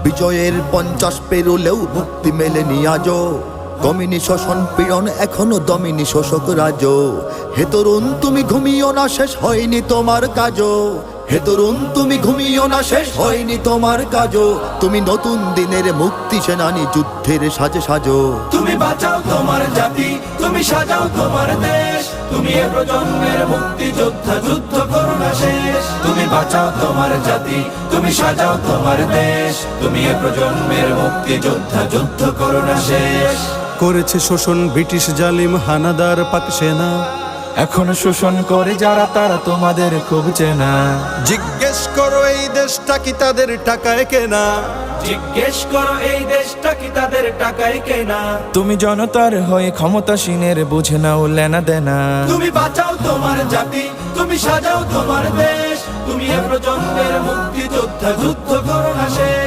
বিজয়ের 50 পেরোলেও মুক্তি মেলেনি আজও। দমিনী শোষণ পীড়ন এখনো দমিনী শোষক রাজ। হে তরুণ তুমি ঘুমিও না, শেষ হয়নি তোমার কাজও। হে তরুণ তুমি ঘুমিও না, শেষ হয়নি তোমার কাজও। তুমি নতুন দিনের মুক্তি সেনানী, যুদ্ধের সাজে সাজো। তুমি বাঁচাও তোমার জাতি, তুমি সাজাও তোমার দেশ। তুমি এ প্রজন্মের মুক্তি যোদ্ধা, যুদ্ধ করো না শেষ। তুমি বাঁচাও তোমার জাতি, তুমি সাজাও তোমার দেশ। তুমি এ প্রজন্মের মুক্তি যোদ্ধা, যুদ্ধ করো না শেষ। করেছে শোষণ ব্রিটিশ জালিম হানাদার পাক সেনা। এখনো শোষণ করে যারা, তারা তোমাদের খুব চেনা। জিজ্ঞেস করো এই দেশটা কি তাদের টাকায় কেনা। জিজ্ঞেস করো এই দেশটা কি তাদের টাকায় কেনা। তুমি জনতার হয়ে ক্ষমতাসীনের বুঝে নাও লেনা দেনা। তুমি বাঁচাও তোমার জাতি, তুমি সাজাও তোমার দেশ। তুমি এ প্রজন্মের মুক্তি যোদ্ধা, যুদ্ধ করো না শেষ।